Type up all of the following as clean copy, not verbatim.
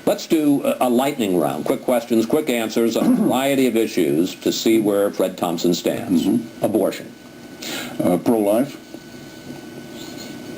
Let's do a lightning round. Quick questions, quick answers on a variety of issues to see where Fred Thompson stands. Abortion. Pro-life.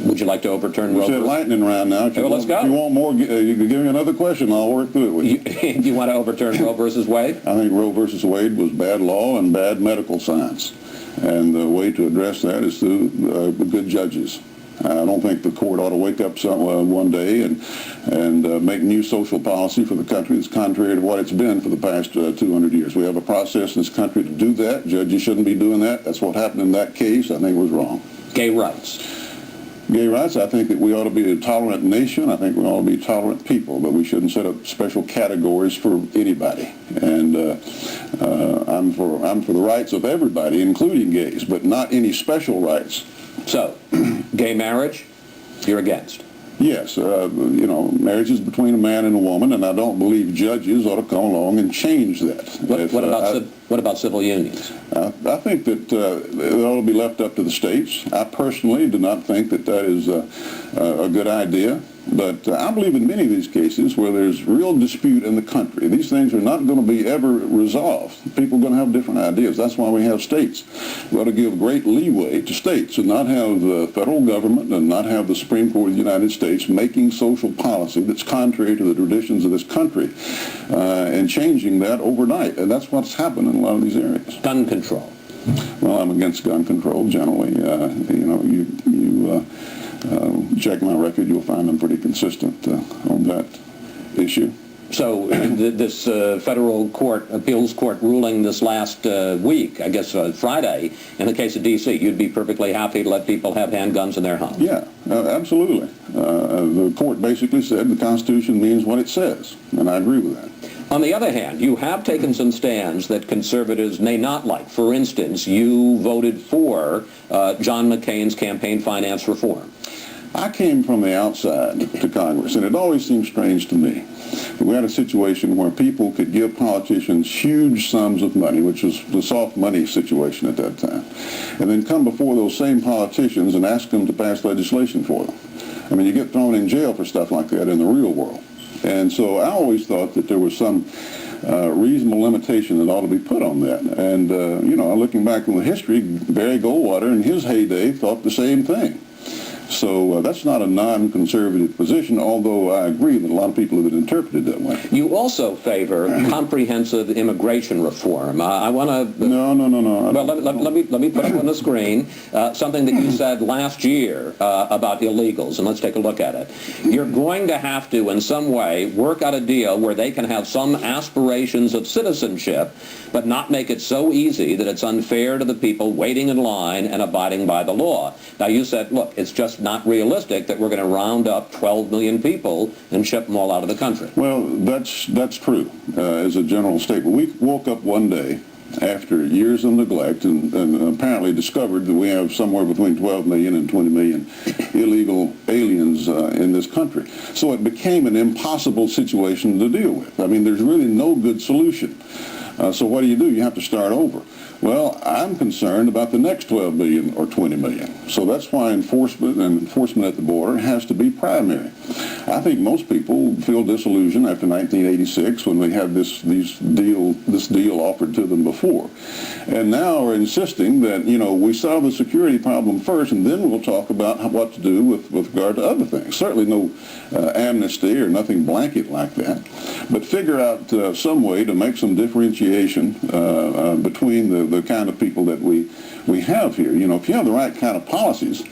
Would you like to overturn Roe? We said lightning round now. Well, let's go. If you want more, you can give me another question. I'll work through it with you. Do you want to overturn Roe versus Wade? I think Roe versus Wade was bad law and bad medical science. And the way to address that is through good judges. I don't think the court ought to wake up one day and make new social policy for the country that's contrary to what it's been for the past 200 years. We have a process in this country to do that. Judges shouldn't be doing that. That's what happened in that case. I think it was wrong. Gay rights. Gay rights, I think that we ought to be a tolerant nation. I think we ought to be tolerant people, but we shouldn't set up special categories for anybody. And I'm for the rights of everybody, including gays, but not any special rights. So, gay marriage, you're against? Yes, marriage is between a man and a woman, and I don't believe judges ought to come along and change that. What about civil unions? I think that it ought to be left up to the states. I personally do not think that is a good idea. But I believe in many of these cases where there's real dispute in the country, these things are not going to be ever resolved. People are going to have different ideas. That's why we have states. We ought to give great leeway to states and not have the federal government and not have the Supreme Court of the United States making social policy that's contrary to the traditions of this country and changing that overnight. And that's what's happened in a lot of these areas. Gun control. Well, I'm against gun control generally. Check my record, you'll find I'm pretty consistent on that issue. So this federal court, appeals court ruling this last week, I guess Friday, in the case of D.C., you'd be perfectly happy to let people have handguns in their homes? Yeah, absolutely. The court basically said the Constitution means what it says, and I agree with that. On the other hand, you have taken some stands that conservatives may not like. For instance, you voted for John McCain's campaign finance reform. I came from the outside to Congress, and it always seemed strange to me. We had a situation where people could give politicians huge sums of money, which was the soft money situation at that time, and then come before those same politicians and ask them to pass legislation for them. I mean, you get thrown in jail for stuff like that in the real world. And so I always thought that there was some reasonable limitation that ought to be put on that. And, looking back on the history, Barry Goldwater in his heyday thought the same thing. So that's not a non-conservative position, although I agree that a lot of people have interpreted that way. You also favor comprehensive immigration reform. I want to... No. Well, let me put up on the screen something that you said last year about illegals, and let's take a look at it. You're going to have to, in some way, work out a deal where they can have some aspirations of citizenship, but not make it so easy that it's unfair to the people waiting in line and abiding by the law. Now, you said, look, it's just not realistic that we're going to round up 12 million people and ship them all out of the country. Well, that's true as a general statement. We woke up one day after years of neglect and apparently discovered that we have somewhere between 12 million and 20 million illegal aliens in this country. So it became an impossible situation to deal with. I mean, there's really no good solution. So what do? You have to start over. Well, I'm concerned about the next 12 million or 20 million. So that's why enforcement at the border has to be primary. I think most people feel disillusioned after 1986 when they had this deal offered to them before. And now are insisting that, we solve the security problem first and then we'll talk about what to do with regard to other things. Certainly no amnesty or nothing blanket like that. But figure out some way to make some differentiation between the kind of people that we have here. If you have the right kind of policies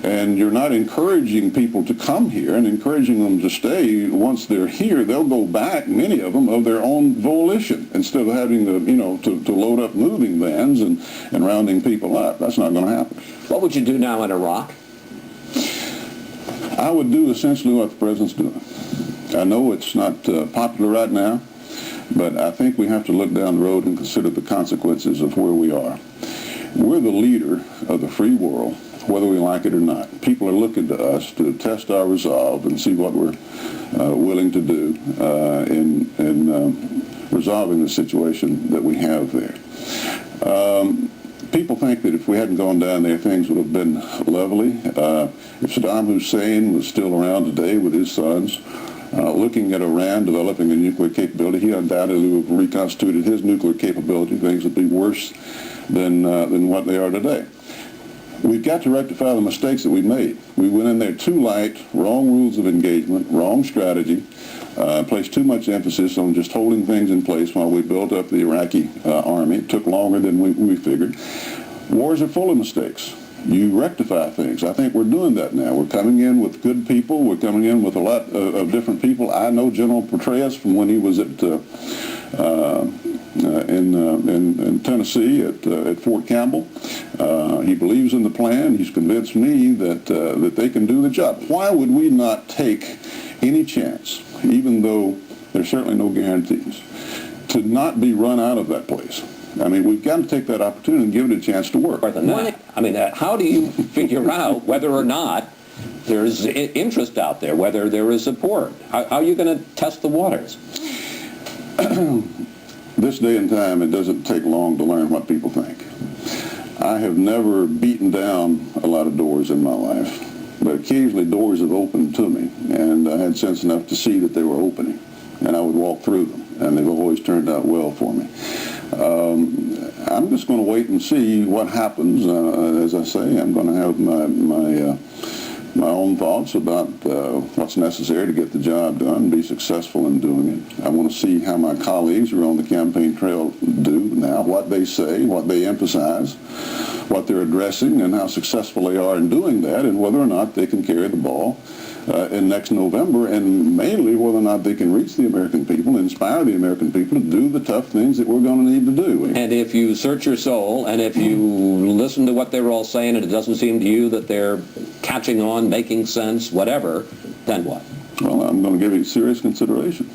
and you're not encouraging people to come here and encouraging them to stay, once they're here, they'll go back, many of them, of their own volition, instead of having to load up moving vans and rounding people up. That's not going to happen. What would you do now in Iraq? I would do essentially what the president's doing. I know it's not popular right now, but I think we have to look down the road and consider the consequences of where we are. We're the leader of the free world, whether we like it or not. People are looking to us to test our resolve and see what we're willing to do in resolving the situation that we have there. People think that if we hadn't gone down there, things would have been lovely. If Saddam Hussein was still around today with his sons, looking at Iran developing a nuclear capability. He undoubtedly would have reconstituted his nuclear capability. Things would be worse than what they are today. We've got to rectify the mistakes that we made. We went in there too light, wrong rules of engagement, wrong strategy, placed too much emphasis on just holding things in place while we built up the Iraqi army. It took longer than we figured. Wars are full of mistakes. You rectify things. I think we're doing that now. We're coming in with good people. We're coming in with a lot of different people. I know General Petraeus from when he was at in Tennessee at Fort Campbell. He believes in the plan. He's convinced me that they can do the job. Why would we not take any chance, even though there's certainly no guarantees, to not be run out of that place? I mean, we've got to take that opportunity and give it a chance to work. I mean, how do you figure out whether or not there's interest out there, whether there is support? How are you going to test the waters? This day and time, it doesn't take long to learn what people think. I have never beaten down a lot of doors in my life, but occasionally doors have opened to me, and I had sense enough to see that they were opening, and I would walk through them, and they've always turned out well for me. I'm just going to wait and see what happens. As I say, I'm going to have my own thoughts about what's necessary to get the job done, be successful in doing it. I want to see how my colleagues who are on the campaign trail do now, what they say, what they emphasize, what they're addressing, and how successful they are in doing that, and whether or not they can carry the ball in next November, and mainly whether or not they can reach the American people, inspire the American people to do the tough things that we're going to need to do. And if you search your soul, and if you listen to what they're all saying, and it doesn't seem to you that they're catching on, making sense, whatever, then what? Well, I'm going to give it serious consideration.